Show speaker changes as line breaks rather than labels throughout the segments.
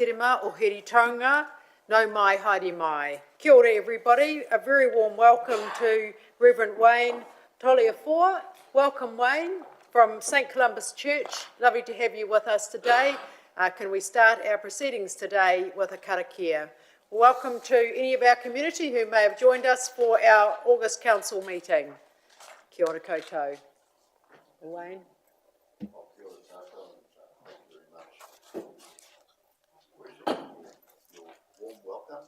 Herima o Heritonga, no mai haere mai. Kia ora everybody, a very warm welcome to Reverend Wayne Toliafoa. Welcome Wayne from St Columba's Church, lovely to have you with us today. Can we start our proceedings today with a karakia? Welcome to any of our community who may have joined us for our August Council meeting. Kia ora koutou. Wayne.
Warm welcome.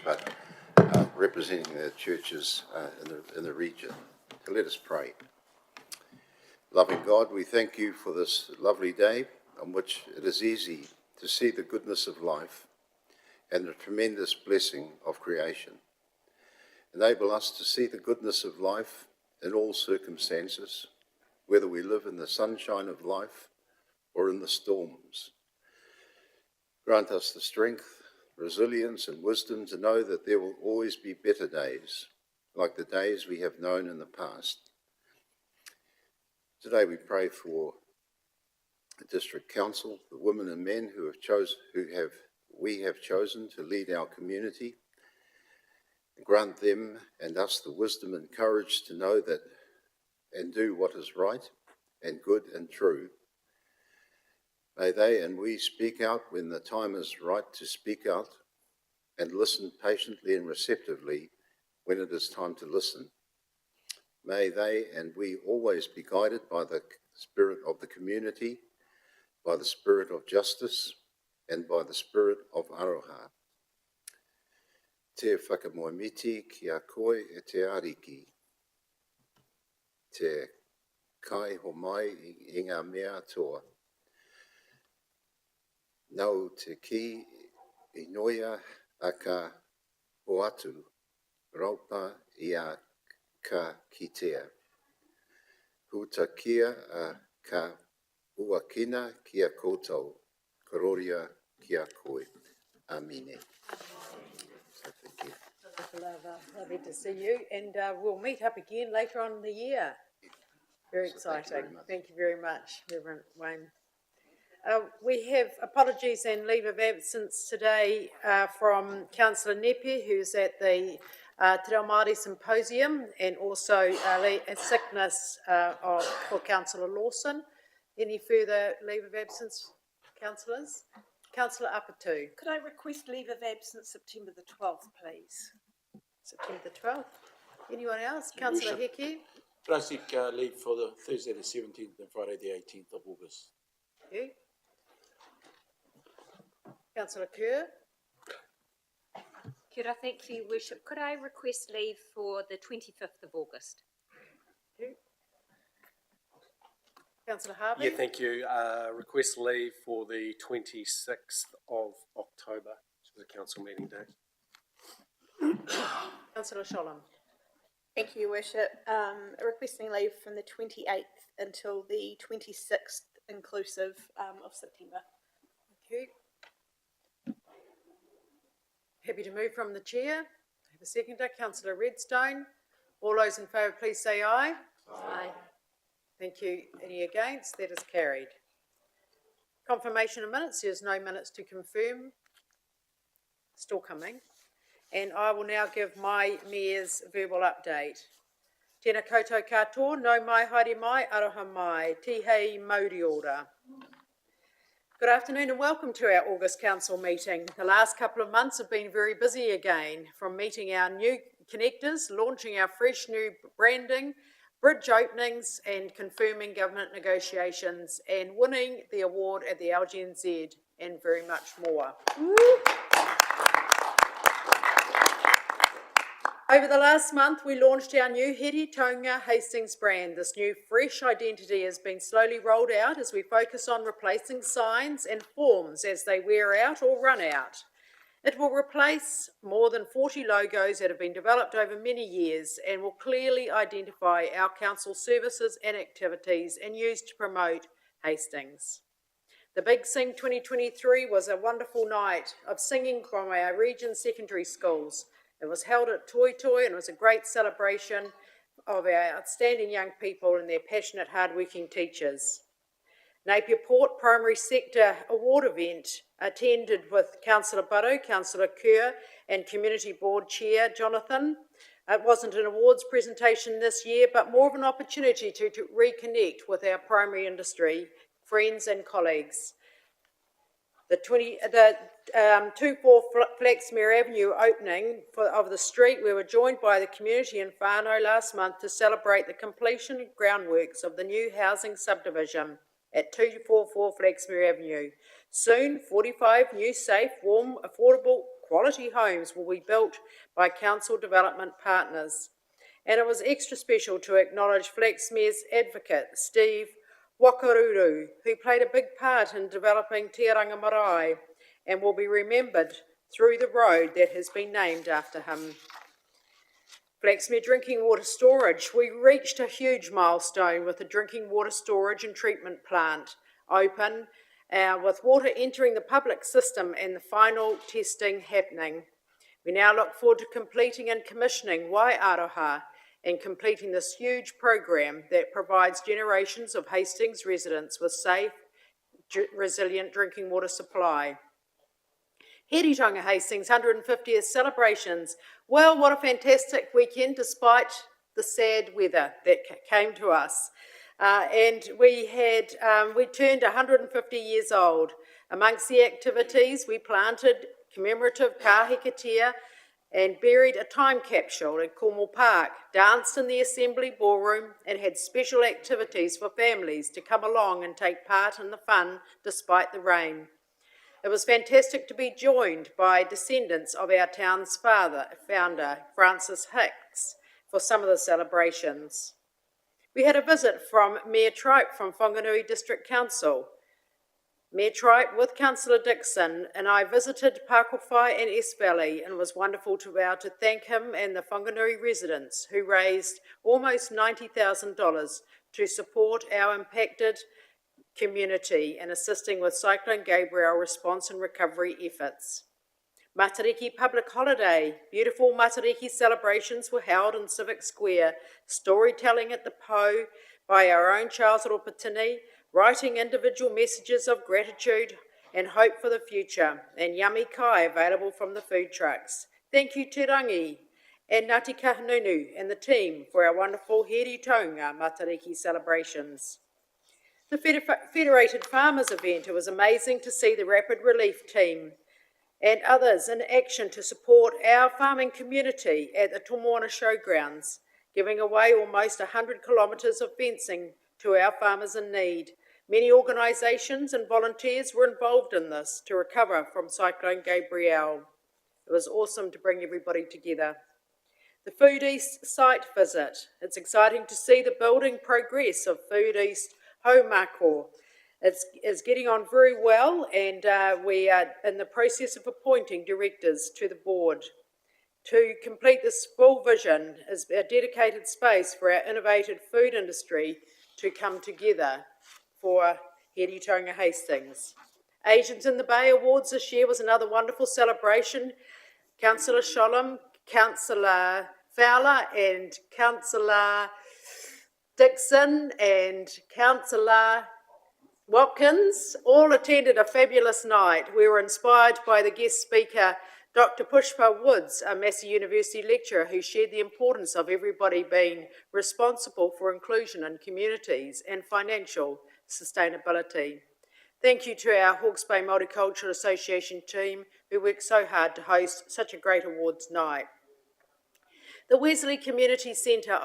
But representing the churches in the region. So let us pray. Loving God, we thank you for this lovely day on which it is easy to see the goodness of life and the tremendous blessing of creation. Enable us to see the goodness of life in all circumstances, whether we live in the sunshine of life or in the storms. Grant us the strength, resilience and wisdom to know that there will always be better days, like the days we have known in the past. Today we pray for the District Council, the women and men we have chosen to lead our community. Grant them and us the wisdom and courage to know that and do what is right and good and true. May they and we speak out when the time is right to speak out, and listen patiently and receptively when it is time to listen. May they and we always be guided by the spirit of the community, by the spirit of justice, and by the spirit of aroha. Te whakamoemiti ki a koe e te ariki. Te kai ho mai I ngā mea toa. Nau te ki I noia a ka hoatu, raupa I a ka kitea. Hutakia a ka uakina ki a koutou, kororia ki a koe. Amine. So thank you.
Lovely to see you, and we'll meet up again later on in the year. Very exciting. Thank you very much, Reverend Wayne. We have apologies and leave of absence today from Councillor Nepe, who's at the Te Reo Māori Symposium, and also a sickness for Councillor Lawson. Any further leave of absence, councillors? Councillor Apatu.
Could I request leave of absence September the 12th, please?
September the 12th. Anyone else? Councillor Heke.
Could I seek leave for the Thursday the 17th and Friday the 18th of August?
Thank you. Councillor Kerr.
Kia ora, thank you, Worship. Could I request leave for the 25th of August?
Thank you. Councillor Harvey.
Yeah, thank you. Request leave for the 26th of October, which is a council meeting day.
Councillor Sholem.
Thank you, Worship. Requesting leave from the 28th until the 26th, inclusive of September.
Thank you. Happy to move from the chair. I have a seconder, Councillor Redstone. All those in favour, please say aye.
Aye.
Thank you. Any against? That is carried. Confirmation of minutes. There's no minutes to confirm. Still coming. And I will now give my Mayor's verbal update. Tēnā koutou katoa, no mai haere mai, aroha mai, tihei mauri ora. Good afternoon and welcome to our August Council meeting. The last couple of months have been very busy again, from meeting our new connectors, launching our fresh new branding, bridge openings and confirming government negotiations and winning the award at the LGNZ and very much more. Over the last month, we launched our new Heritonga Hastings brand. This new fresh identity has been slowly rolled out as we focus on replacing signs and forms as they wear out or run out. It will replace more than 40 logos that have been developed over many years and will clearly identify our council services and activities and used to promote Hastings. The Big Sing 2023 was a wonderful night of singing from our region secondary schools. It was held at Toi Toi and it was a great celebration of our outstanding young people and their passionate, hard-working teachers. Napier Port Primary Sector Award event attended with Councillor Butto, Councillor Kerr and Community Board Chair Jonathan. It wasn't an awards presentation this year, but more of an opportunity to reconnect with our primary industry friends and colleagues. The 24 Flaxmere Avenue opening of the street, we were joined by the community in Whānau last month to celebrate the completion groundworks of the new housing subdivision at 244 Flaxmere Avenue. Soon, 45 new, safe, warm, affordable, quality homes will be built by council development partners. And it was extra special to acknowledge Flaxmere's advocate, Steve Wakaruru, who played a big part in developing Te Aranga Marae and will be remembered through the road that has been named after him. Flaxmere Drinking Water Storage. We reached a huge milestone with the drinking water storage and treatment plant open, with water entering the public system and the final testing happening. We now look forward to completing and commissioning Waiaroha and completing this huge program that provides generations of Hastings residents with safe, resilient drinking water supply. Heritonga Hastings 150th celebrations. Well, what a fantastic weekend despite the sad weather that came to us. And we turned 150 years old. Amongst the activities, we planted commemorative kahikatea and buried a time capsule at Cornwall Park, danced in the Assembly Ballroom and had special activities for families to come along and take part in the fun despite the rain. It was fantastic to be joined by descendants of our town's founder, Francis Hicks, for some of the celebrations. We had a visit from Mayor Tripe from Whanganui District Council. Mayor Tripe with Councillor Dixon and I visited Pakowhai and East Valley, and it was wonderful to be able to thank him and the Whanganui residents who raised almost $90,000 to support our impacted community and assisting with Cyclone Gabrielle response and recovery efforts. Matariki Public Holiday. Beautiful Matariki celebrations were held in Civic Square, storytelling at the Po by our own Charles Ropatini, writing individual messages of gratitude and hope for the future, and yummy kai available from the food trucks. Thank you Te Rangi and Ngāti Kahungunu and the team for our wonderful Heritonga Matariki celebrations. The Federated Farmers event, it was amazing to see the Rapid Relief team and others in action to support our farming community at the Tomoana Showgrounds, giving away almost 100 kilometres of fencing to our farmers in need. Many organisations and volunteers were involved in this to recover from Cyclone Gabrielle. It was awesome to bring everybody together. The Food East site visit. It's exciting to see the building progress of Food East Haumako. It's getting on very well, and we are in the process of appointing directors to the board. To complete this full vision is a dedicated space for our innovative food industry to come together for Heritonga Hastings. Asians in the Bay Awards this year was another wonderful celebration. Councillor Sholem, Councillor Fowler and Councillor Dixon and Councillor Watkins all attended a fabulous night. We were inspired by the guest speaker, Dr. Pushpa Woods, a Massey University lecturer who shared the importance of everybody being responsible for inclusion in communities and financial sustainability. Thank you to our Hawke's Bay Multicultural Association team who worked so hard to host such a great awards night. The Wesley Community Centre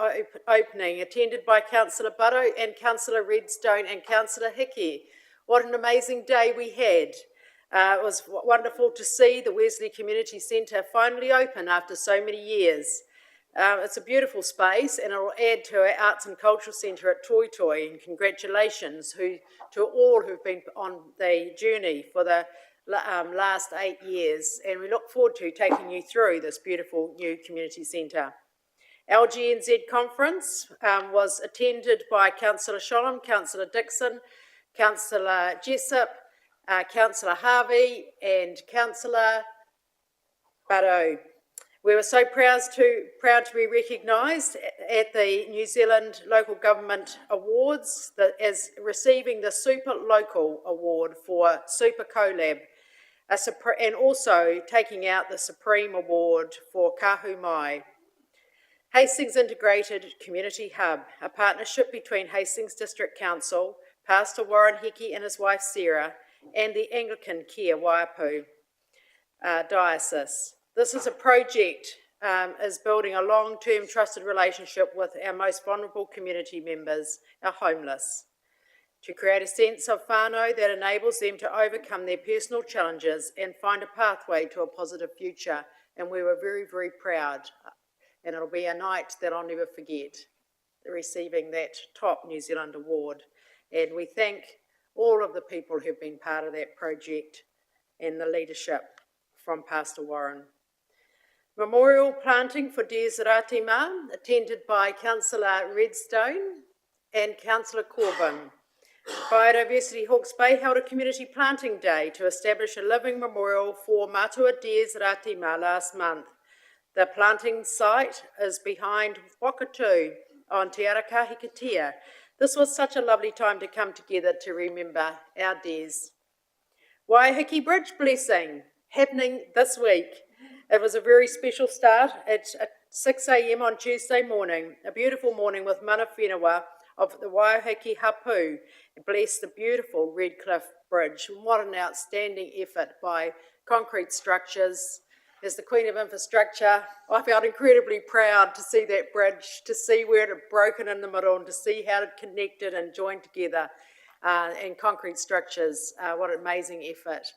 opening, attended by Councillor Butto and Councillor Redstone and Councillor Hickey. What an amazing day we had. It was wonderful to see the Wesley Community Centre finally open after so many years. It's a beautiful space and it will add to our Arts and Cultural Centre at Toi Toi, and congratulations to all who've been on the journey for the last 8 years, and we look forward to taking you through this beautiful new community centre. LGNZ conference was attended by Councillor Sholem, Councillor Dixon, Councillor Jessup, Councillor Harvey and Councillor Barrow. We were so proud to be recognised at the New Zealand Local Government Awards as receiving the Super Local Award for Super Collab, and also taking out the Supreme Award for Kahu Mai. Hastings Integrated Community Hub, a partnership between Hastings District Council, Pastor Warren Hickey and his wife Sarah, and the Anglican Care Waipu Diocese. This is a project is building a long-term trusted relationship with our most vulnerable community members, our homeless, to create a sense of whānau that enables them to overcome their personal challenges and find a pathway to a positive future. And we were very, very proud. And it'll be a night that I'll never forget, receiving that top New Zealand award. And we thank all of the people who've been part of that project and the leadership from Pastor Warren. Memorial planting for Dies Ratima, attended by Councillor Redstone and Councillor Corbyn. Biodiversity Hawke's Bay held a community planting day to establish a living memorial for Matua Dies Ratima last month. The planting site is behind Whakatū on Te Arakahikatea. This was such a lovely time to come together to remember our Dies. Waiheke Bridge blessing happening this week. It was a very special start at 6 a.m. on Tuesday morning, a beautiful morning with mana whenua of the Waiheke Hapu blessed the beautiful Redcliffe Bridge. What an outstanding effort by Concrete Structures. As the Queen of Infrastructure, I felt incredibly proud to see that bridge, to see where it had broken in the middle and to see how it connected and joined together. And Concrete Structures, what an amazing effort.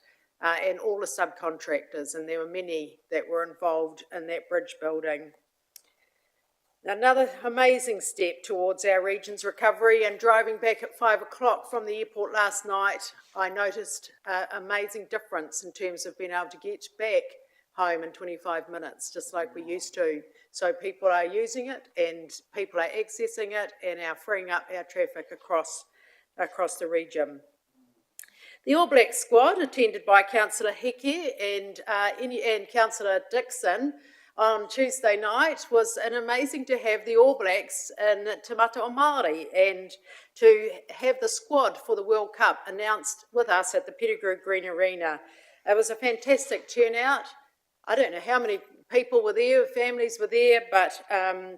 And all the subcontractors, and there were many that were involved in that bridge building. Another amazing step towards our region's recovery, and driving back at 5 o'clock from the airport last night, I noticed an amazing difference in terms of being able to get back home in 25 minutes, just like we used to. So people are using it and people are accessing it and are freeing up our traffic across the region. The All Black squad, attended by Councillor Hickey and Councillor Dixon on Tuesday night, was amazing to have the All Blacks in Te Mata o Māori and to have the squad for the World Cup announced with us at the Pettigrew Green Arena. It was a fantastic turnout. I don't know how many people were there, families were there, but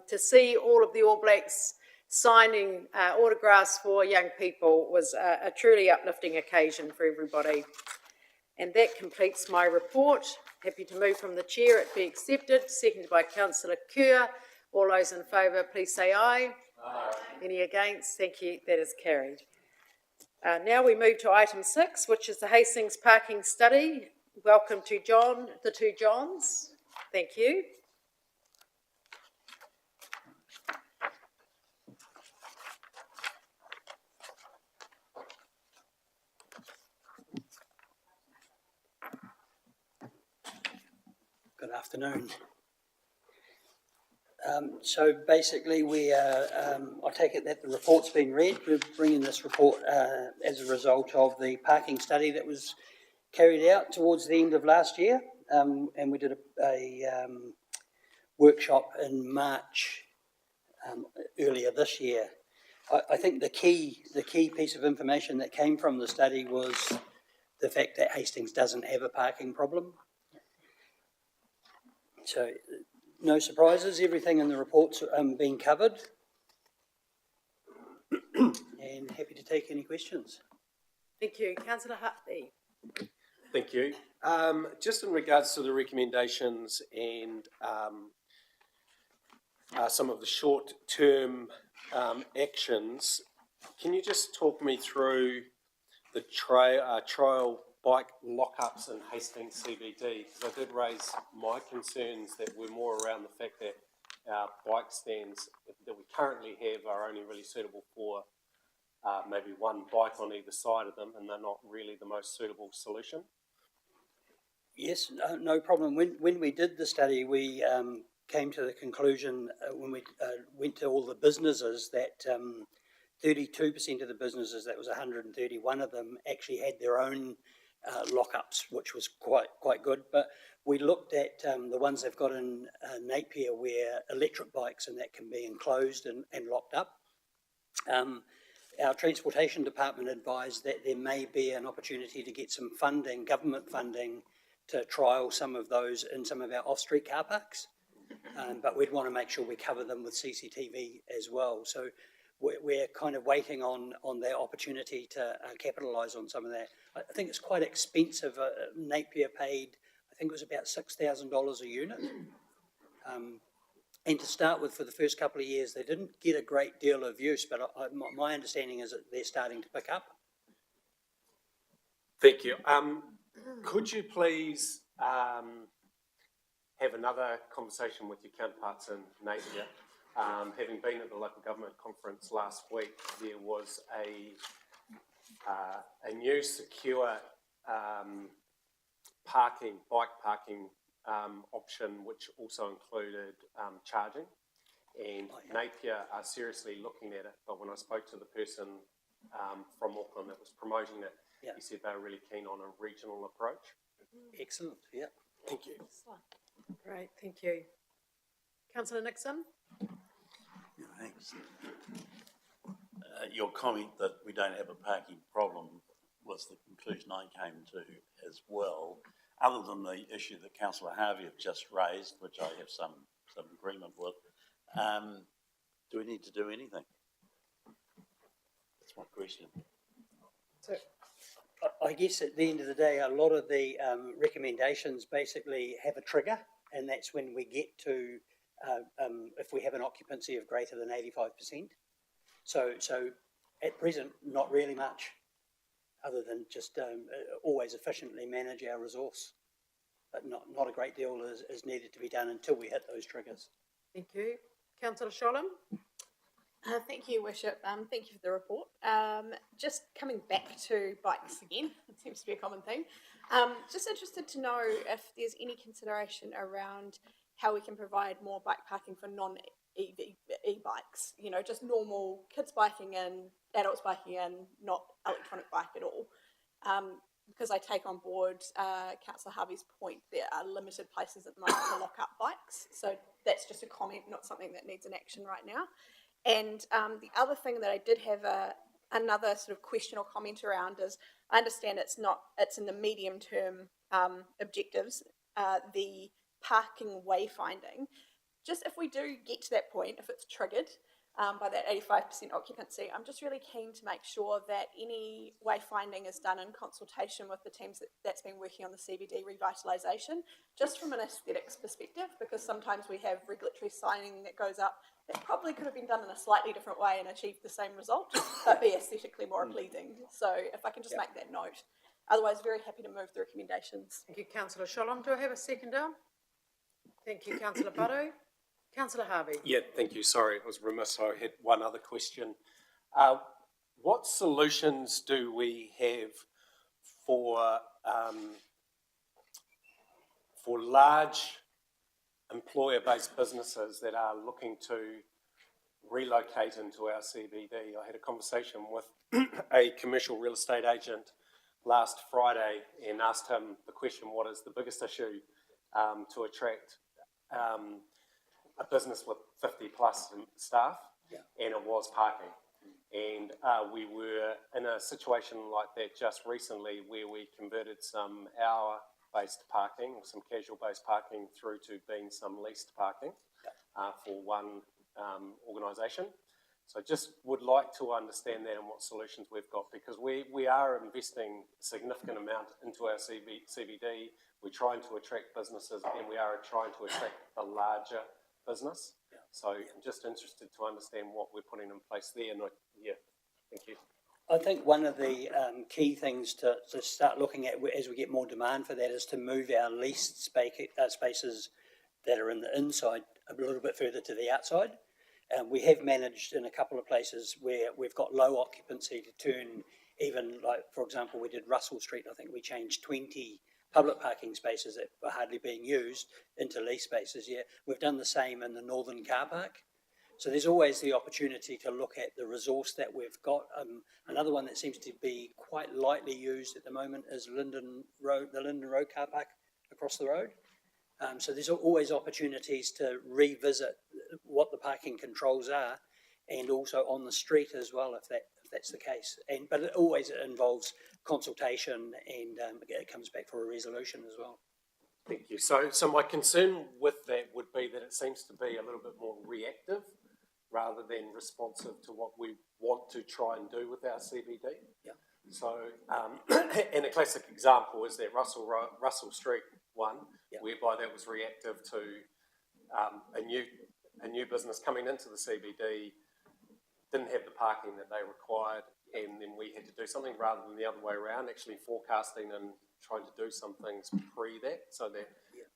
to see all of the All Blacks signing autographs for young people was a truly uplifting occasion for everybody. And that completes my report. Happy to move from the chair, it be accepted. Seconded by Councillor Kerr. All those in favour, please say aye. Aye. Any against? Thank you, that is carried. Now we move to item 6, which is the Hastings parking study. Welcome to John, the two Johns. Thank you.
Good afternoon. So basically I take it that the report's been read. We're bringing this report as a result of the parking study that was carried out towards the end of last year, and we did a workshop in March earlier this year. I think the key piece of information that came from the study was the fact that Hastings doesn't have a parking problem. So, no surprises, everything in the report's been covered. And happy to take any questions.
Thank you. Councillor Hartley.
Thank you. Just in regards to the recommendations and some of the short-term actions, can you just talk me through the trial bike lockups in Hastings CBD? Because I did raise my concerns that were more around the fact that our bike stands that we currently have are only really suitable for maybe one bike on either side of them, and they're not really the most suitable solution.
Yes, no problem. When we did the study, we came to the conclusion when we went to all the businesses that 32% of the businesses, that was 131 of them, actually had their own lockups, which was quite good. But we looked at the ones they've got in Napier where electric bikes and that can be enclosed and locked up. Our transportation department advised that there may be an opportunity to get some funding, government funding, to trial some of those in some of our off-street car parks. But we'd want to make sure we cover them with CCTV as well. So we're kind of waiting on their opportunity to capitalise on some of that. I think it's quite expensive. Napier paid, I think it was about $6,000 a unit. And to start with, for the first couple of years, they didn't get a great deal of use, but my understanding is that they're starting to pick up.
Thank you. Could you please have another conversation with your counterparts in Napier? Having been at the local government conference last week, there was a new secure bike parking option, which also included charging. And Napier are seriously looking at it, but when I spoke to the person from Auckland that was promoting it, he said they were really keen on a regional approach.
Excellent, yeah.
Thank you.
Great, thank you. Councillor Nixon?
Thanks. Your comment that we don't have a parking problem was the conclusion I came to as well, other than the issue that Councillor Harvey have just raised, which I have some agreement with. Do we need to do anything? That's my question.
So,
I guess at the end of the day, a lot of the recommendations basically have a trigger, and that's when we get to if we have an occupancy of greater than 85%. So at present, not really much, other than just always efficiently manage our resource. But not a great deal is needed to be done until we hit those triggers.
thank you. Councillor Sholem?
Thank you, Worship. Thank you for the report. Just coming back to bikes again, it seems to be a common theme. Just interested to know if there's any consideration around how we can provide more bike parking for non-EV e-bikes. You know, just normal kids biking in, adults biking in, not electronic bike at all. Because I take on board Councillor Harvey's point, there are limited places at the moment to lock up bikes. So that's just a comment, not something that needs an action right now. And the other thing that I did have another sort of question or comment around is, I understand it's in the medium term objectives, the parking wayfinding. Just if we do get to that point, if it's triggered by that 85% occupancy, I'm just really keen to make sure that any wayfinding is done in consultation with the teams that's been working on the CBD revitalisation, just from an aesthetics perspective, because sometimes we have regulatory signing that goes up that probably could have been done in a slightly different way and achieved the same result, but be aesthetically more pleasing. So if I can just make that note. Otherwise, very happy to move the recommendations.
Thank you, Councillor Sholem. Do I have a seconder? Thank you, Councillor Butto. Councillor Harvey?
Yeah, thank you. Sorry, it was remiss. I had one other question. What solutions do we have for large employer-based businesses that are looking to relocate into our CBD? I had a conversation with a commercial real estate agent last Friday and asked him the question, what is the biggest issue to attract a business with 50 plus staff? And it was parking. And we were in a situation like that just recently where we converted some hour-based parking, some casual-based parking, through to being some leased parking for one organisation. So just would like to understand that and what solutions we've got, because we are investing a significant amount into our CBD. We're trying to attract businesses, and we are trying to attract a larger business. So I'm just interested to understand what we're putting in place there. And thank you.
I think one of the key things to start looking at as we get more demand for that is to move our leased spaces that are in the inside a little bit further to the outside. We have managed in a couple of places where we've got low occupancy to turn, even like, for example, we did Russell Street. I think we changed 20 public parking spaces that were hardly being used into lease spaces. Yeah, we've done the same in the Northern car park. So there's always the opportunity to look at the resource that we've got. Another one that seems to be quite lightly used at the moment is Linden Road, the Linden Road car park across the road. So there's always opportunities to revisit what the parking controls are, and also on the street as well, if that's the case. But it always involves consultation, and it comes back for a resolution as well.
Thank you. So my concern with that would be that it seems to be a little bit more reactive rather than responsive to what we want to try and do with our CBD.
Yeah.
So, and a classic example is that Russell Street one,
yeah.
whereby that was reactive to a new business coming into the CBD, didn't have the parking that they required, and then we had to do something rather than the other way around, actually forecasting and trying to do some things pre that, so that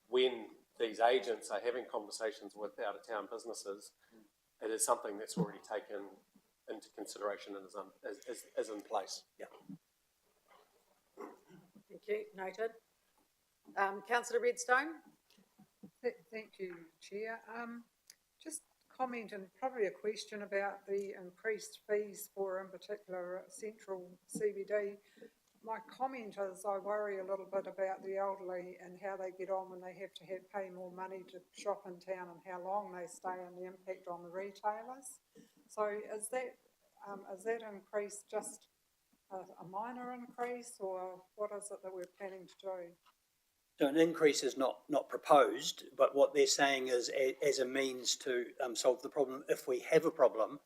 when these agents are having conversations with out-of-town businesses, it is something that's already taken into consideration and is in place.
Yeah.
Thank you, noted. Councillor Redstone?
Thank you, Chair. Just comment and probably a question about the increased fees for, in particular, central CBD. My comment is I worry a little bit about the elderly and how they get on when they have to pay more money to shop in town, and how long they stay, and the impact on the retailers. So is that increase just a minor increase, or what is it that we're planning to do?
So an increase is not proposed, but what they're saying is as a means to solve the problem. If we have a problem,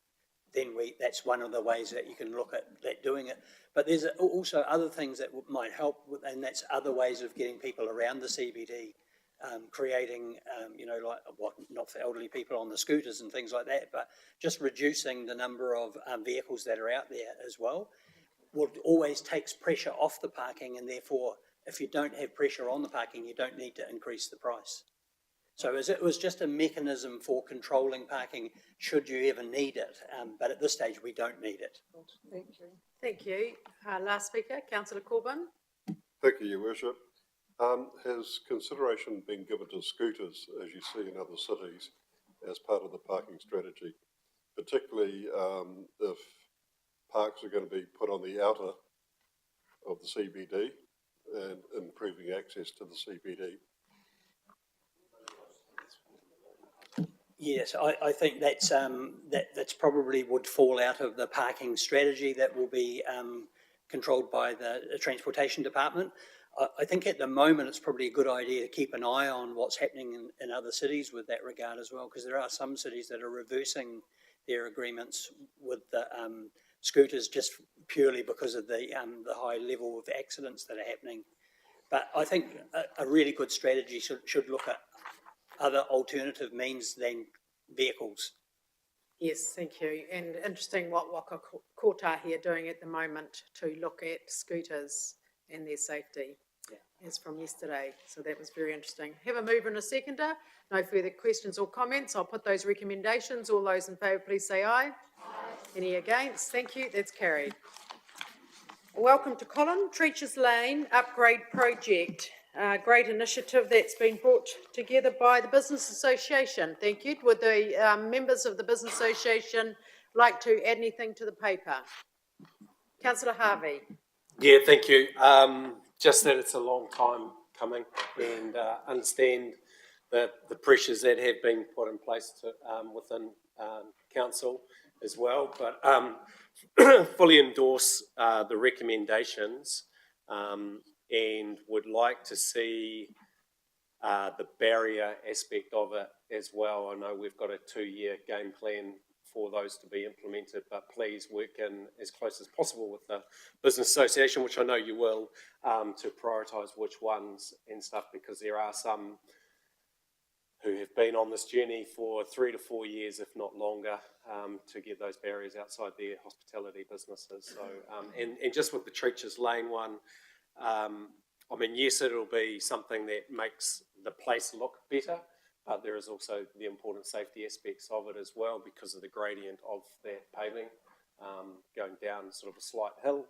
then that's one of the ways that you can look at doing it. But there's also other things that might help, and that's other ways of getting people around the CBD, creating, not for elderly people on the scooters and things like that, but just reducing the number of vehicles that are out there as well. What always takes pressure off the parking, and therefore, if you don't have pressure on the parking, you don't need to increase the price. So it was just a mechanism for controlling parking should you ever need it, but at this stage we don't need it.
Thank you.
Thank you. Last speaker, Councillor Corbyn.
Thank you, Your Worship. Has consideration been given to scooters, as you see in other cities, as part of the parking strategy, particularly if parks are going to be put on the outer of the CBD and improving access to the CBD?
Yes, I think that's probably would fall out of the parking strategy that will be controlled by the Transportation Department. I think at the moment it's probably a good idea to keep an eye on what's happening in other cities with that regard as well, because there are some cities that are reversing their agreements with the scooters just purely because of the high level of accidents that are happening. But I think a really good strategy should look at other alternative means than vehicles.
Yes, thank you. And interesting what Waka Kotahi are doing at the moment to look at scooters and their safety, as from yesterday. So that was very interesting. Have a mover and a seconder. No further questions or comments. I'll put those recommendations. All those in favour, please say aye. Aye. Any against? Thank you. That's carried. Welcome to Colin. Treacher's Lane Upgrade Project. Great initiative that's been brought together by the Business Association. Thank you. Would the members of the Business Association like to add anything to the paper? Councillor Harvey.
Yeah, thank you. Just that it's a long time coming, and understand the pressures that have been put in place within council as well, but fully endorse the recommendations and would like to see the barrier aspect of it as well. I know we've got a 2-year game plan for those to be implemented, but please work in as close as possible with the Business Association, which I know you will, to prioritise which ones and stuff, because there are some who have been on this journey for 3 to 4 years, if not longer, to get those barriers outside their hospitality businesses. So, and just with the Treacher's Lane one, I mean, yes, it'll be something that makes the place look better, but there is also the important safety aspects of it as well, because of the gradient of that paving, going down sort of a slight hill.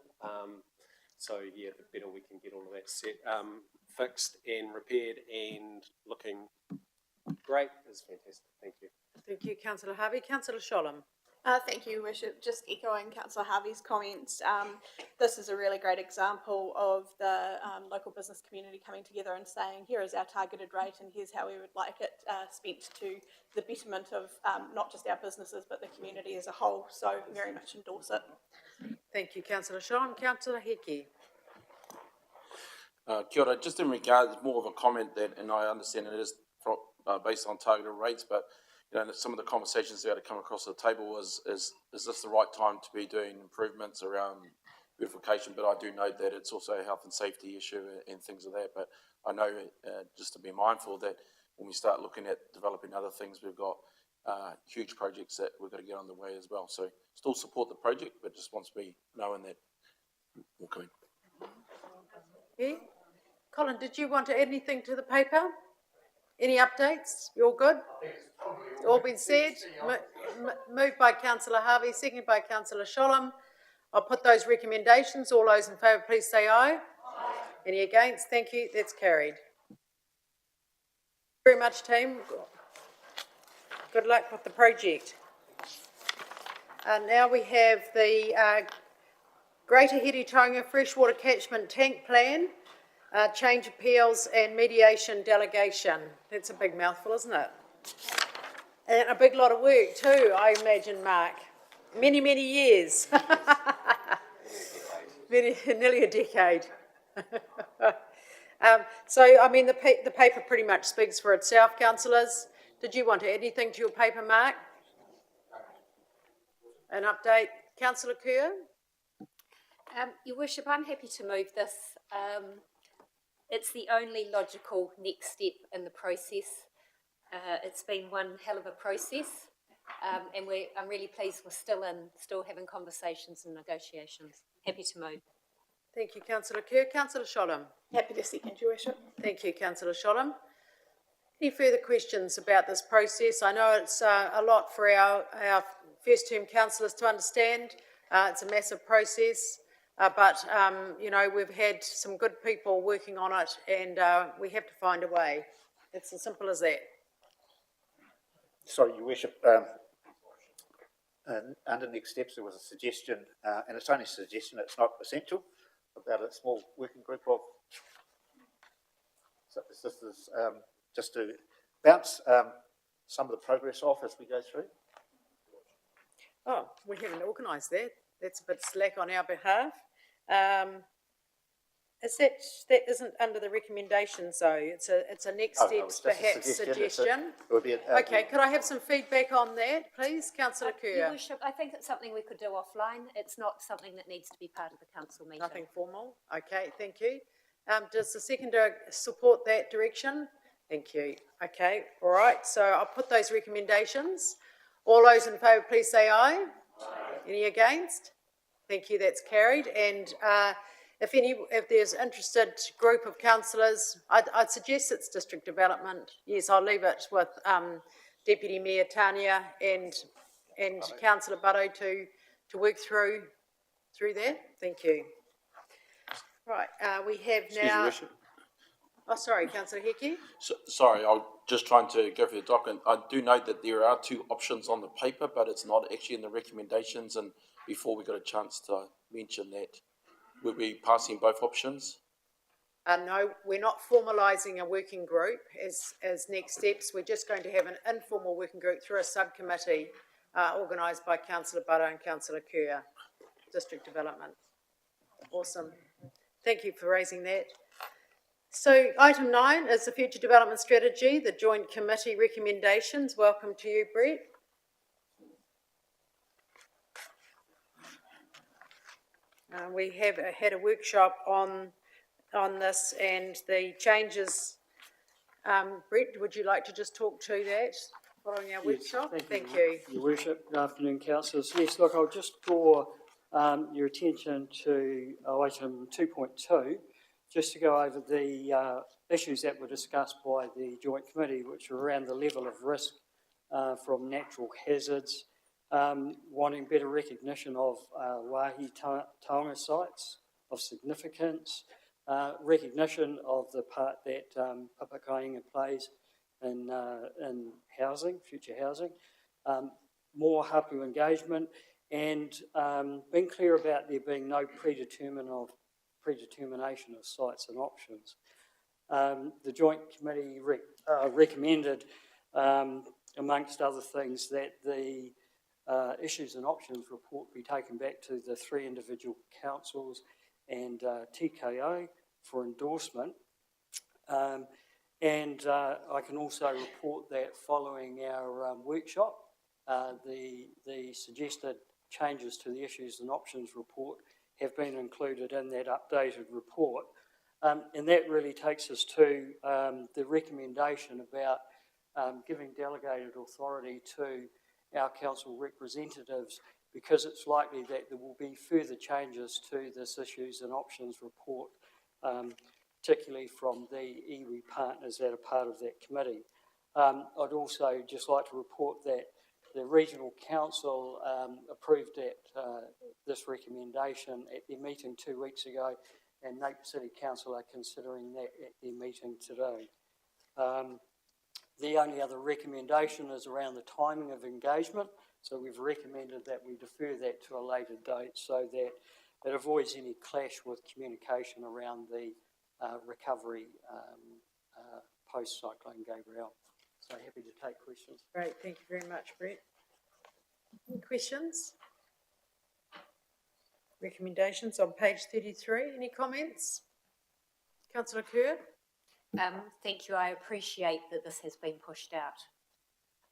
So yeah, the better we can get all of that fixed and repaired and looking great is fantastic. Thank you.
Thank you, councillor Harvey. Councillor Sholem.
Thank you, Your Worship. Just echoing Councillor Harvey's comments, this is a really great example of the local business community coming together and saying, here is our targeted rate and here's how we would like it spent to the betterment of not just our businesses but the community as a whole. So very much endorse it.
Thank you, councillor Sholem. Councillor Hickey.
Kia ora, just in regards, more of a comment that, and I understand it is based on targeted rates, but you know, some of the conversations that had come across the table was, is this the right time to be doing improvements around beautification? But I do note that it's also a health and safety issue and things of that. But I know just to be mindful that when we start looking at developing other things, we've got huge projects that we've got to get on the way as well. So still support the project, but just wants to be knowing that we're coming.
Yeah. Colin, did you want to add anything to the paper? Any updates? You all good? All been said? Moved by councillor Harvey, seconded by councillor Sholem. I'll put those recommendations. All those in favour, please say aye. Any against? Thank you. That's carried. Very much, team. Good luck with the project. Now we have the Greater Hiritonga Freshwater Catchment Tank Plan, change appeals and mediation delegation. That's a big mouthful, isn't it? And a big lot of work too, I imagine, Mark. Many, many years. Nearly a decade. So, I mean, the paper pretty much speaks for itself, councillors. Did you want to add anything to your paper, Mark? An update? Councillor Kerr?
Your Worship, I'm happy to move this. It's the only logical next step in the process. It's been one hell of a process, and I'm really pleased we're still having conversations and negotiations. Happy to move.
Thank you, councillor Kerr. Councillor Sholem?
Happy to second, Your Worship.
Thank you, councillor Sholem. Any further questions about this process? I know it's a lot for our first-term councillors to understand. It's a massive process. But, you know, we've had some good people working on it and we have to find a way. It's as simple as that.
Sorry, Your Worship. Under next steps, there was a suggestion, and it's only a suggestion, it's not essential, about a small working group of... So this is just to bounce some of the progress off as we go through.
Oh, we haven't organised that. That's a bit slack on our behalf. That isn't under the recommendations though. It's a next steps perhaps suggestion. Okay, could I have some feedback on that, please, councillor Kerr?
Your Worship, I think it's something we could do offline. It's not something that needs to be part of the council meeting.
Nothing formal. Okay, thank you. Does the seconder support that direction? Thank you. Okay, all right. So I'll put those recommendations. All those in favour, please say aye. Any against? Thank you, that's carried. And if there's interested group of councillors, I'd suggest it's district development. Yes, I'll leave it with Deputy Mayor Tania and Councillor Butto to work through that. Thank you. Right, we have now...
Excuse me,
Oh, sorry, councillor Hickey.
Sorry, I'm just trying to go through the document. I do note that there are two options on the paper, but it's not actually in the recommendations. And before we got a chance to mention that, we'll be passing both options.
No, we're not formalising a working group as next steps. We're just going to have an informal working group through a subcommittee organised by Councillor Butto and Councillor Kerr, District Development. Awesome. Thank you for raising that. So item 9 is the Future Development Strategy, the Joint Committee recommendations. Welcome to you, Brett. We have had a workshop on this and the changes. Brett, would you like to just talk to that following our workshop? Thank you.
Your Worship, good afternoon, councillors. Yes, look, I'll just draw your attention to item 2.2, just to go over the issues that were discussed by the Joint Committee, which were around the level of risk from natural hazards, wanting better recognition of wāhi taonga sites of significance, recognition of the part that Papakainga plays in housing, future housing, more hapu engagement, and being clear about there being no predetermination of sites and options. The Joint Committee recommended, amongst other things, that the issues and options report be taken back to the 3 individual councils and TKO for endorsement. I can also report that following our workshop, the suggested changes to the issues and options report have been included in that updated report. And that really takes us to the recommendation about giving delegated authority to our council representatives, because it's likely that there will be further changes to this issues and options report, particularly from the iwi partners that are part of that committee. I'd also just like to report that the Regional Council approved this recommendation at their meeting 2 weeks ago, and Napier City Council are considering that at their meeting today. The only other recommendation is around the timing of engagement, so we've recommended that we defer that to a later date so that it avoids any clash with communication around the recovery post-Cyclone Gabrielle. So happy to take questions.
Great, thank you very much, Brett. Any questions? Recommendations on page 33. Any comments? Councillor Kerr?
Thank you. I appreciate that this has been pushed out.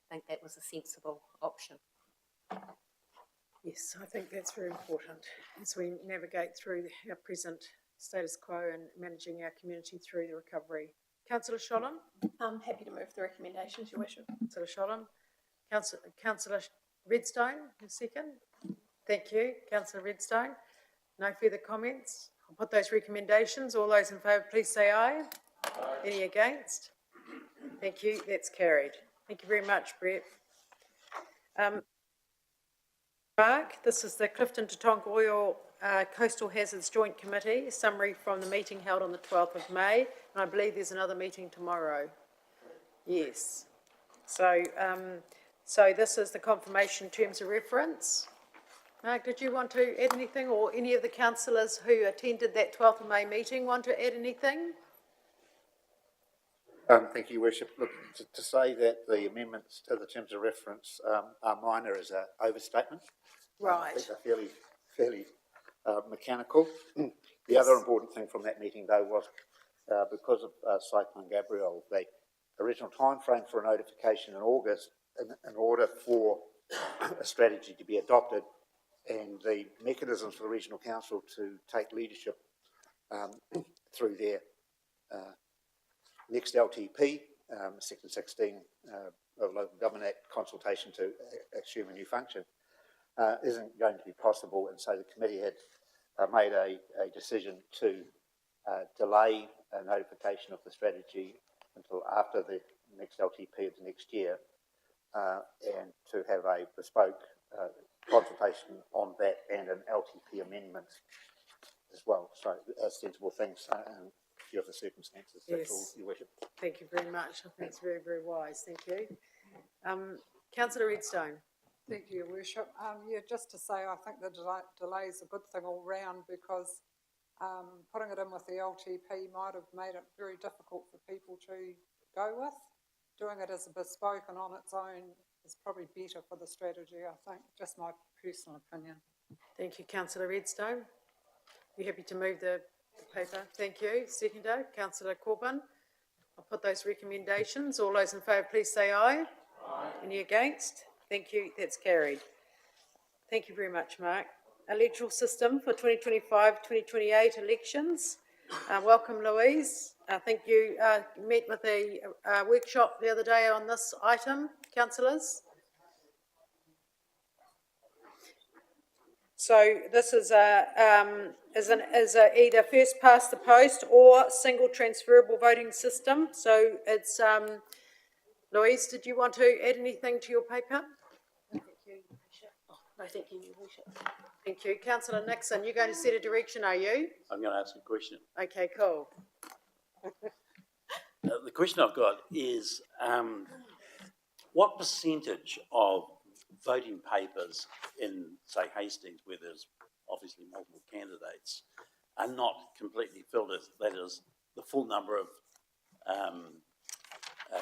I think that was a sensible option.
Yes, I think that's very important as we navigate through our present status quo and managing our community through the recovery. Councillor Sholem?
I'm happy to move the recommendations, Your Worship.
Councillor Sholem. Councillor Redstone, a second. Thank you, Councillor Redstone. No further comments. I'll put those recommendations. All those in favour, please say aye. Aye. Any against? Thank you. That's carried. Thank you very much, Brett. Mark, this is the Clifton to Tongariro Coastal Hazards Joint Committee summary from the meeting held on the 12th of May, and I believe there's another meeting tomorrow. Yes. So this is the confirmation terms of reference. Mark, did you want to add anything, or any of the councillors who attended that 12th of May meeting want to add anything?
Thank you, Your Worship. Look, to say that the amendments to the terms of reference are minor is an overstatement.
Right.
I think they're fairly mechanical. The other important thing from that meeting, though, was because of Cyclone Gabrielle, the original timeframe for a notification in August, in order for a strategy to be adopted, and the mechanisms for the Regional Council to take leadership through their next LTP, Section 16 of Local Government Act consultation to assume a new function, isn't going to be possible, and so the committee had made a decision to delay a notification of the strategy until after the next LTP of the next year, and to have a bespoke consultation on that and an LTP amendment as well. So sensible things and a few of the circumstances.
Yes.
That's all, Your Worship.
Thank you very much. I think it's very, very wise. Thank you. Councillor Redstone.
Thank you, Your Worship. Yeah, just to say, I think the delay is a good thing all round, because putting it in with the LTP might have made it very difficult for people to go with. Doing it as a bespoke and on its own is probably better for the strategy, I think. Just my personal opinion.
Thank you, Councillor Redstone. You happy to move the paper? Thank you. Seconder, Councillor Corbin. I'll put those recommendations. All those in favour, please say aye. Aye. Any against? Thank you. That's carried. Thank you very much, Mark. Electoral system for 2025-2028 elections. Welcome, Louise. I think you met with a workshop the other day on this item, councillors. So this is either first past the post or single transferable voting system. So it's Louise, did you want to add anything to your paper?
Thank you, Your Worship. Oh, no, thank you, Your Worship.
Thank you. Councillor Nixon, you're going to set a direction, are you?
I'm going to ask a question.
Okay, cool.
The question I've got is, what percentage of voting papers in, say, Hastings, where there's obviously multiple candidates, are not completely filled, that is, the full number of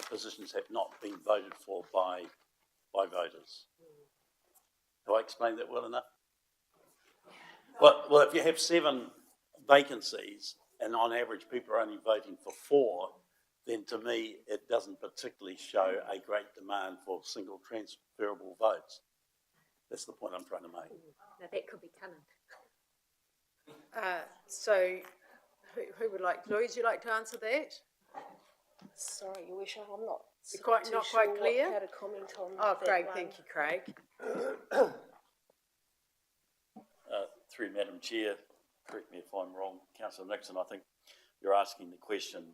positions have not been voted for by voters. Have I explained that well enough? Well, if you have 7 vacancies and on average people are only voting for 4, then to me it doesn't particularly show a great demand for single transferable votes. That's the point I'm trying to make.
Now that could be cunning.
So who would like, Louise, you like to answer that?
Sorry, Your Worship, I'm not
You're quite-
too
not
sure
quite clear?
how to comment on
Oh,
that
Craig,
one.
thank you, Craig.
Through Madam Chair, correct me if I'm wrong, Councillor Nixon, I think you're asking the question,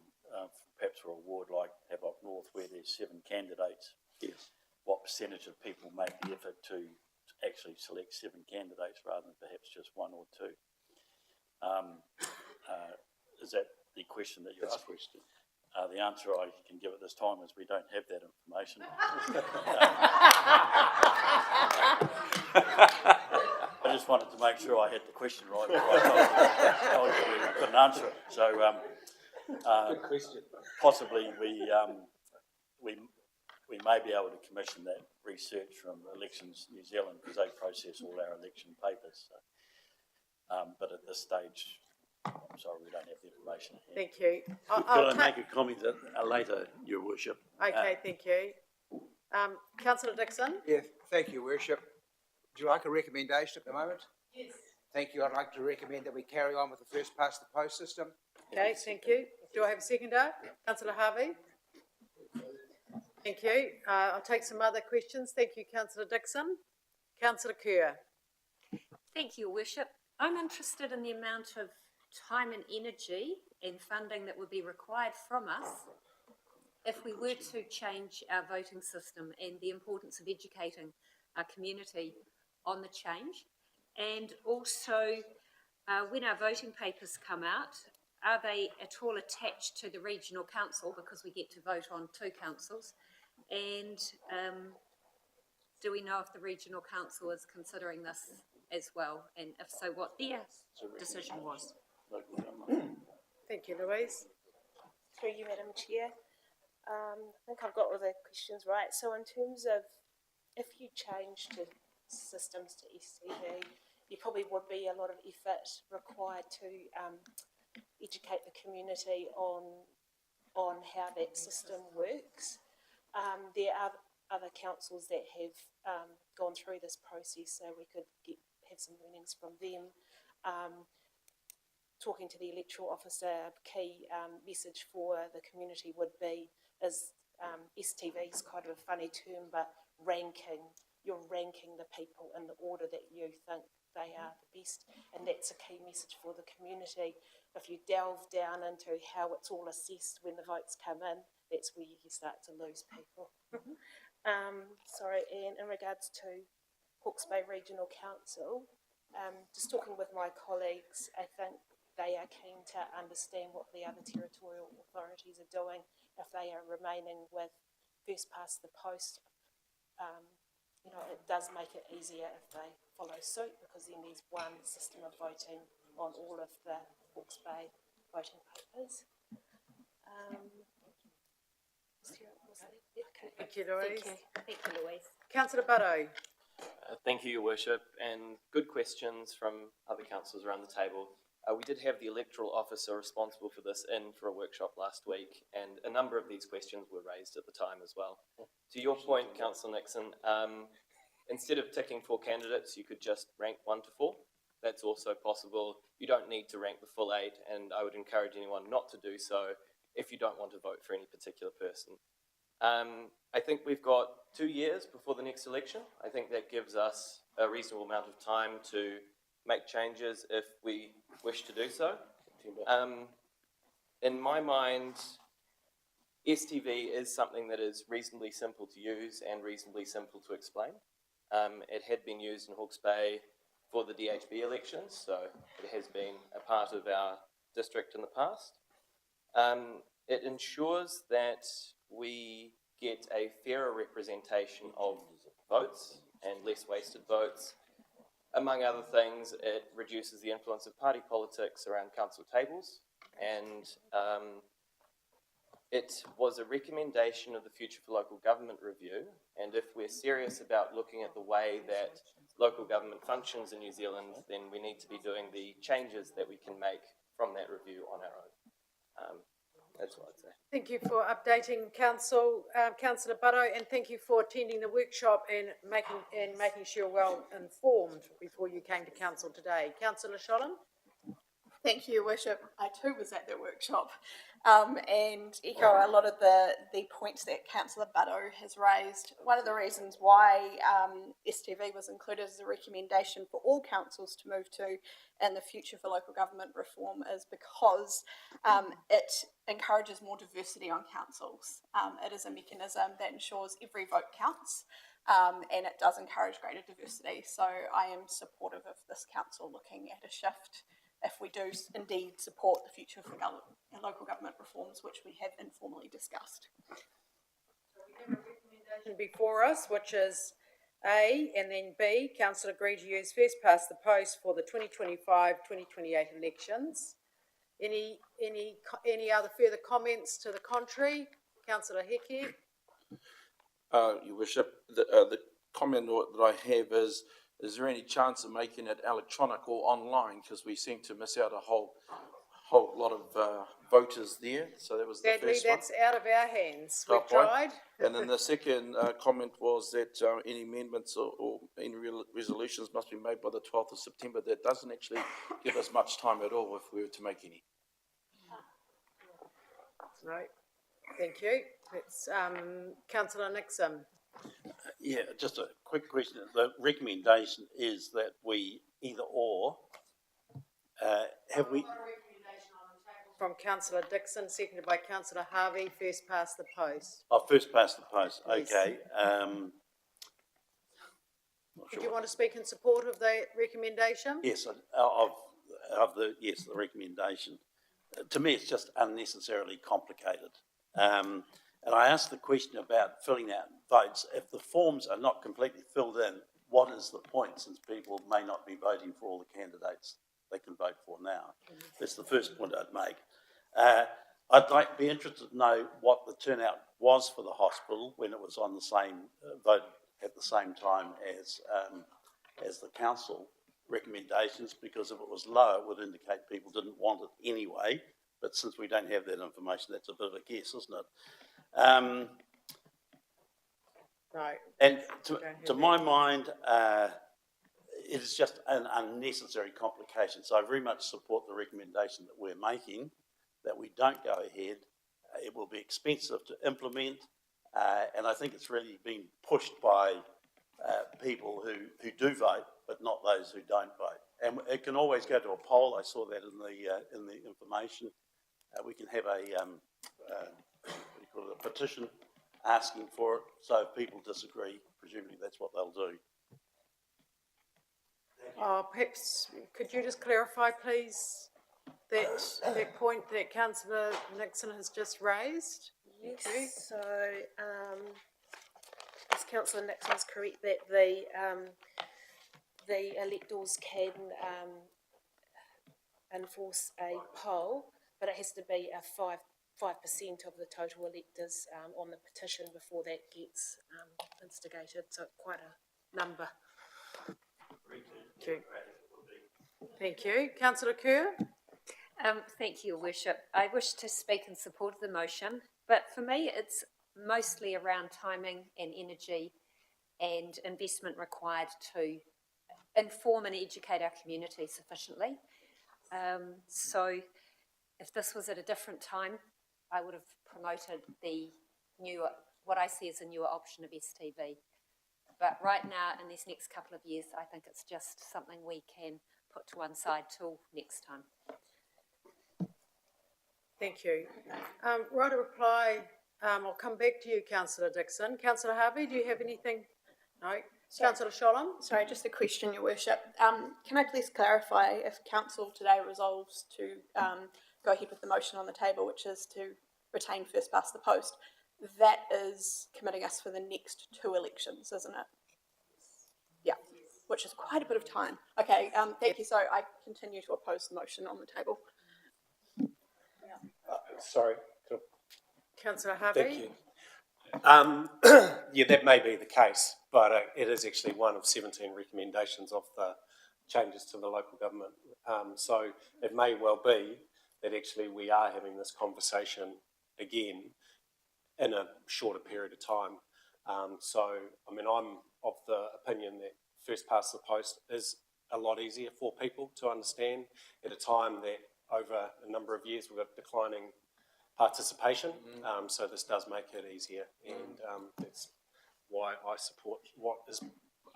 perhaps for a ward like Havelock North where there's 7 candidates.
Yes.
What percentage of people make the effort to actually select 7 candidates rather than perhaps just 1 or 2? Is that the question that you're asking? That's the question. The answer I can give at this time is we don't have that information. I just wanted to make sure I had the question right before I told you I couldn't answer it. So,
Good question.
possibly we may be able to commission that research from Elections New Zealand because they process all our election papers. So, but at this stage, I'm sorry, we don't have the information here.
Thank you.
Could I make a comment later, Your Worship?
Okay, thank you. Councillor Dixon?
Yeah, thank you, Worship. Would you like a recommendation at the moment? Yes. Thank you. I'd like to recommend that we carry on with the first past the post system.
Okay, thank you. Do I have a seconder? Councillor Harvey? Thank you. I'll take some other questions. Thank you, Councillor Dixon. Councillor Kerr?
Thank you, Your Worship. I'm interested in the amount of time and energy and funding that would be required from us if we were to change our voting system and the importance of educating our community on the change. And also, when our voting papers come out, are they at all attached to the regional council because we get to vote on 2 councils? And do we know if the regional council is considering this as well? And if so, what their decision was?
Thank you, Louise.
Through you, Madam Chair. I think I've got all the questions right. So in terms of if you change to systems to STV, there probably would be a lot of effort required to educate the community on how that system works. There are other councils that have gone through this process, so we could have some learnings from them. Talking to the electoral officer, a key message for the community would be STV is kind of a funny term, but you're ranking the people in the order that you think they are the best, and that's a key message for the community. If you delve down into how it's all assessed when the votes come in, that's where you start to lose people. Sorry, and in regards to Hawke's Bay Regional Council, just talking with my colleagues, I think they are keen to understand what the other territorial authorities are doing. If they are remaining with first past the post, it does make it easier if they follow suit, because then there's one system of voting on all of the Hawke's Bay voting papers.
Thank you, Louise.
Thank you, Louise.
Councillor Butto?
Thank you, Your Worship, and good questions from other councillors around the table. We did have the electoral officer responsible for this in for a workshop last week, and a number of these questions were raised at the time as well. To your point, Councillor Nixon, instead of ticking 4 candidates, you could just rank 1 to 4. That's also possible. You don't need to rank the full 8, and I would encourage anyone not to do so if you don't want to vote for any particular person. I think we've got 2 years before the next election. I think that gives us a reasonable amount of time to make changes if we wish to do so. In my mind, STV is something that is reasonably simple to use and reasonably simple to explain. It had been used in Hawke's Bay for the DHB elections, so it has been a part of our district in the past. It ensures that we get a fairer representation of votes and less wasted votes. Among other things, it reduces the influence of party politics around council tables, and it was a recommendation of the Future for Local Government review, and if we're serious about looking at the way that local government functions in New Zealand, then we need to be doing the changes that we can make from that review on our own. That's what I'd say.
Thank you for updating Council, Councillor Butto, and thank you for attending the workshop and making sure you're well informed before you came to Council today. Councillor Sholin?
Thank you, Your Worship. I too was at the workshop and echo a lot of the points that Councillor Butto has raised. One of the reasons why STV was included as a recommendation for all councils to move to in the Future for Local Government reform is because it encourages more diversity on councils. It is a mechanism that ensures every vote counts. And it does encourage greater diversity. So I am supportive of this council looking at a shift if we do indeed support the Future for Local Government reforms, which we have informally discussed.
We have a recommendation before us, which is A, and then B, council agreed to use first past the post for the 2025-2028 elections. Any other further comments to the contrary? Councillor Heke?
Your Worship, the comment that I have is there any chance of making it electronic or online? Because we seem to miss out a whole lot of voters there. So that was the
Sadly,
first one.
that's out of our hands. We've
Right point.
tried.
And then the second comment was that any amendments or any resolutions must be made by the 12th of September. That doesn't actually give us much time at all if we were to make any.
No, thank you. It's Councillor Nixon.
Yeah, just a quick question. The recommendation is that we either or, have we?
From Councillor Dixon, seconded by Councillor Harvey, first past the post.
Oh, first past the post,
Yes.
okay.
Did you want to speak in support of the recommendation?
Yes, the recommendation. To me, it's just unnecessarily complicated. And I asked the question about filling out votes. If the forms are not completely filled in, what is the point, since people may not be voting for all the candidates they can vote for now? That's the first point I'd make. I'd be interested to know what the turnout was for the hospital when it was on the same vote at the same time as the council recommendations, because if it was low, it would indicate people didn't want it anyway. But since we don't have that information, that's a bit of a guess, isn't it?
Right.
And to my mind, it is just an unnecessary complication. So I very much support the recommendation that we're making, that we don't go ahead. It will be expensive to implement, and I think it's really been pushed by people who do vote, but not those who don't vote. And it can always go to a poll. I saw that in the information. We can have a petition asking for it. So if people disagree, presumably that's what they'll do.
Perhaps could you just clarify, please, that point that Councillor Nixon has just raised?
Yes, so as Councillor Nixon is correct that the electors can enforce a poll, but it has to be a 5% of the total electors on the petition before that gets instigated. So quite a number.
Thank you. Thank you. Councillor Kerr?
Thank you, Your Worship. I wish to speak in support of the motion, but for me it's mostly around timing and energy and investment required to inform and educate our community sufficiently. So if this was at a different time, I would have promoted the newer, what I see as a newer option of STV. But right now, in these next couple of years, I think it's just something we can put to one side till next time.
Thank you. Right, a reply. I'll come back to you, Councillor Dixon. Councillor Harvey, do you have anything? No. Councillor Sholin?
Sorry, just a question, Your Worship. Can I please clarify if Council today resolves to go ahead with the motion on the table, which is to retain first past the post, that is committing us for the next two elections, isn't it? which is quite a bit of time. Okay, thank you. So I continue to oppose the motion on the table.
Sorry.
Councillor Harvey?
Thank you. Yeah, that may be the case, but it is actually one of 17 recommendations of the changes to the local government. So it may well be that actually we are having this conversation again in a shorter period of time. So, I mean, I'm of the opinion that first past the post is a lot easier for people to understand at a time that over a number of years we've got declining participation. So this does make it easier, and that's why I support what is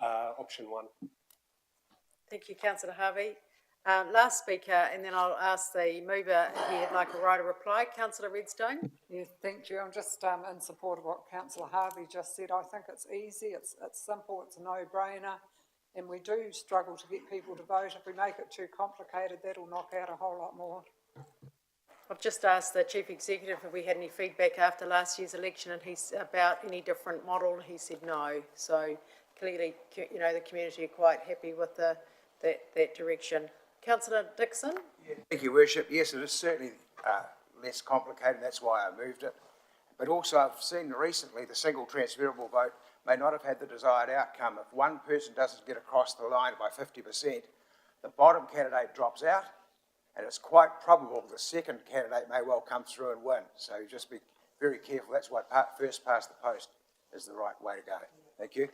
option one.
Thank you, Councillor Harvey. Last speaker, and then I'll ask the mover if he'd like a right of reply. Councillor Redstone?
Yes, thank you. I'm just in support of what Councillor Harvey just said. I think it's easy, it's simple, it's a no-brainer, and we do struggle to get people to vote. If we make it too complicated, that'll knock out a whole lot more.
I've just asked the Chief Executive if we had any feedback after last year's election and he's about any different model. He said no. So clearly, you know, the community are quite happy with that direction. Councillor Dixon?
Yeah, thank you, Worship. Yes, it is certainly less complicated. That's why I moved it. But also, I've seen recently the single transferable vote may not have had the desired outcome. If one person doesn't get across the line by 50%, the bottom candidate drops out, and it's quite probable the second candidate may well come through and win. So just be very careful. That's why first past the post is the right way to go. Thank you.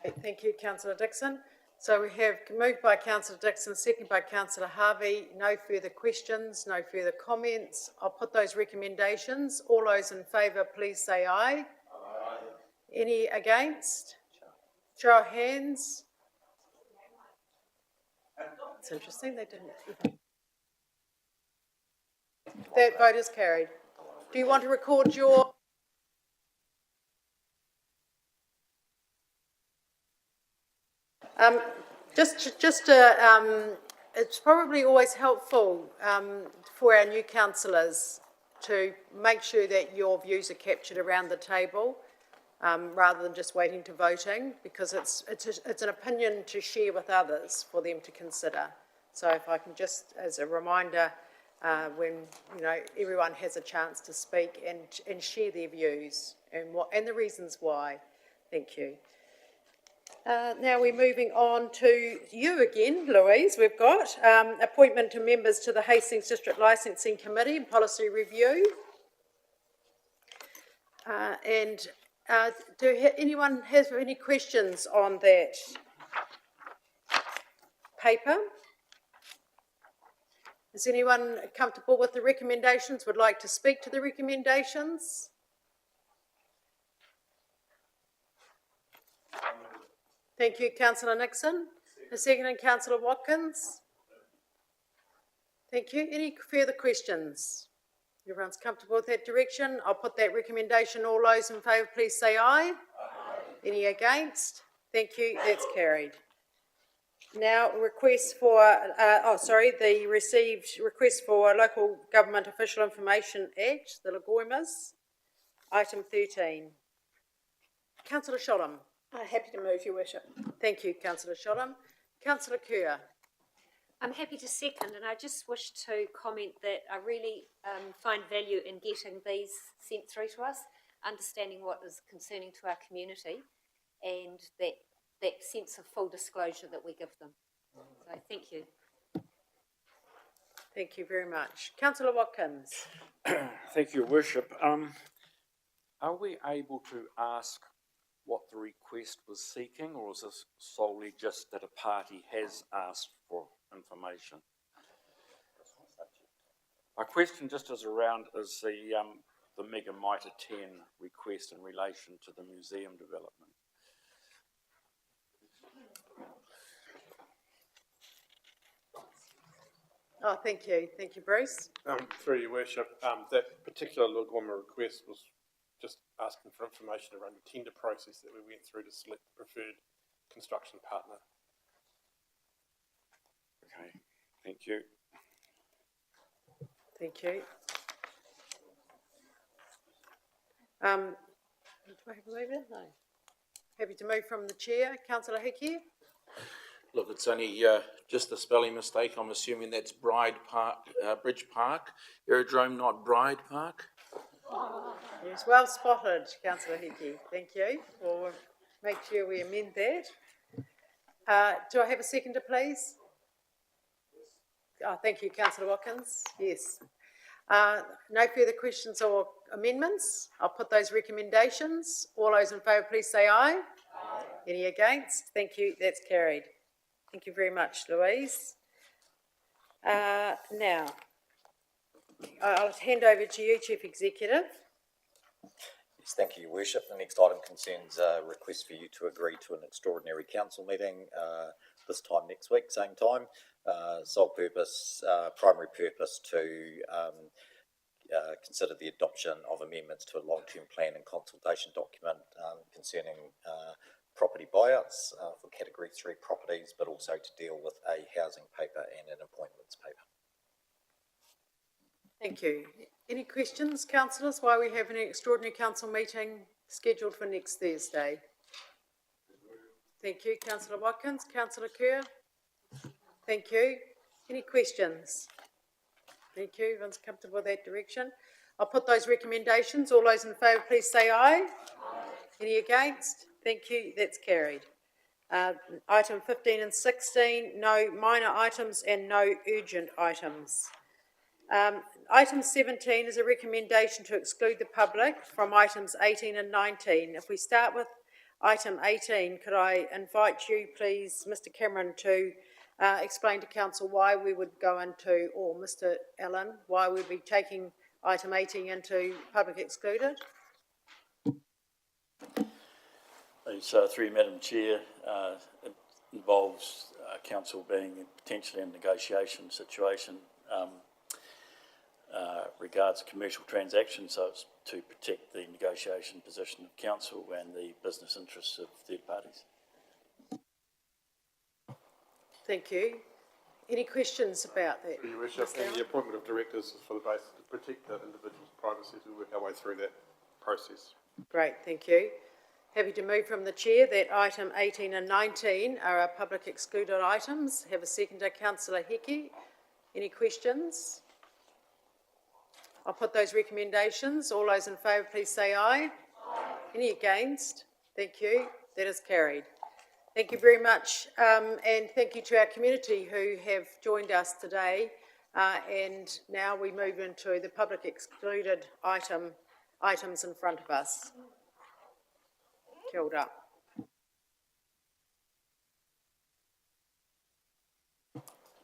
Okay, thank you, Councillor Dixon. So we have moved by Councillor Dixon, second by Councillor Harvey. No further questions, no further comments. I'll put those recommendations. All those in favour, please say aye. Aye. Any against? Show of hands. It's interesting, they didn't. That vote is carried. Do you want to record your... it's probably always helpful for our new councillors to make sure that your views are captured around the table rather than just waiting to voting, because it's an opinion to share with others for them to consider. So if I can just, as a reminder, when you know everyone has a chance to speak and share their views and the reasons why. Thank you. Now we're moving on to you again, Louise. We've got appointment to members to the Hastings District Licensing Committee and Policy Review. Do anyone have any questions on that paper? Is anyone comfortable with the recommendations, would like to speak to the recommendations? Thank you, Councillor Nixon. A second, and Councillor Watkins. Thank you. Any further questions? Everyone's comfortable with that direction. I'll put that recommendation. All those in favour, please say aye. Aye. Any against? Thank you. That's carried. Now, request for, the received request for Local Government Official Information Act, the Lagoimas, item 13. Councillor Shodham.
Happy to move, Your Worship.
Thank you, Councillor Shodham. Councillor Kerr.
I'm happy to second, and I just wish to comment that I really find value in getting these sent through to us, understanding what is concerning to our community, and that sense of full disclosure that we give them. So thank you.
Thank you very much. Councillor Watkins.
Thank you, Worship. Are we able to ask what the request was seeking, or is this solely just that a party has asked for information? My question just is around is the Mega Mitre 10 request in relation to the museum development.
Oh, thank you. Thank you, Bruce.
Through Your Worship, that particular Lagoima request was just asking for information around the tender process that we went through to select the preferred construction partner.
Okay, thank you.
Thank you. Do I have a mover? No. Happy to move from the chair. Councillor Hickey.
Look, it's only just a spelling mistake. I'm assuming that's Bride Park, Bridge Park, Aerodrome, not Bride Park.
Yes, well spotted, councillor Hickey. Thank you. We'll make sure we amend that. Do I have a seconder, please? Thank you, councillor Watkins. Yes. No further questions or amendments. I'll put those recommendations. All those in favour, please say aye. Aye. Any against? Thank you. That's carried. Thank you very much, Louise. Now, I'll hand over to you, Chief Executive.
Yes, thank you, Your Worship. The next item concerns a request for you to agree to an extraordinary council meeting this time next week, same time. Sole purpose, primary purpose to consider the adoption of amendments to a long-term plan and consultation document concerning property buyouts for Category 3 properties, but also to deal with a housing paper and an appointments paper.
Thank you. Any questions, councillors, why we have an extraordinary council meeting scheduled for next Thursday? Thank you, councillor Watkins. Councillor Kerr? Thank you. Any questions? Thank you. Everyone's comfortable with that direction. I'll put those recommendations. All those in favour, please say aye. Aye. Any against? Thank you. That's carried. Item 15 and 16, no minor items and no urgent items. Item 17 is a recommendation to exclude the public from items 18 and 19. If we start with item 18, could I invite you, please, Mr. Cameron, to explain to council why we would go into, or Mr. Allen, why we'd be taking item 18 into public excluded?
So through you, Madam Chair, it involves council being potentially in a negotiation situation regards commercial transactions, so it's to protect the negotiation position of council and the business interests of third parties.
Thank you. Any questions about that?
Your Worship, and the appointment of directors is for the basis to protect the individual's privacy as we work our way through that process.
Great, thank you. Happy to move from the chair that item 18 and 19 are our public excluded items. Have a seconder, councillor Hickey. Any questions? I'll put those recommendations. All those in favour, please say aye. Aye. Any against? Thank you. That is carried. Thank you very much, and thank you to our community who have joined us today. And now we move into the public excluded items in front of us. Kia ora.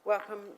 Welcome to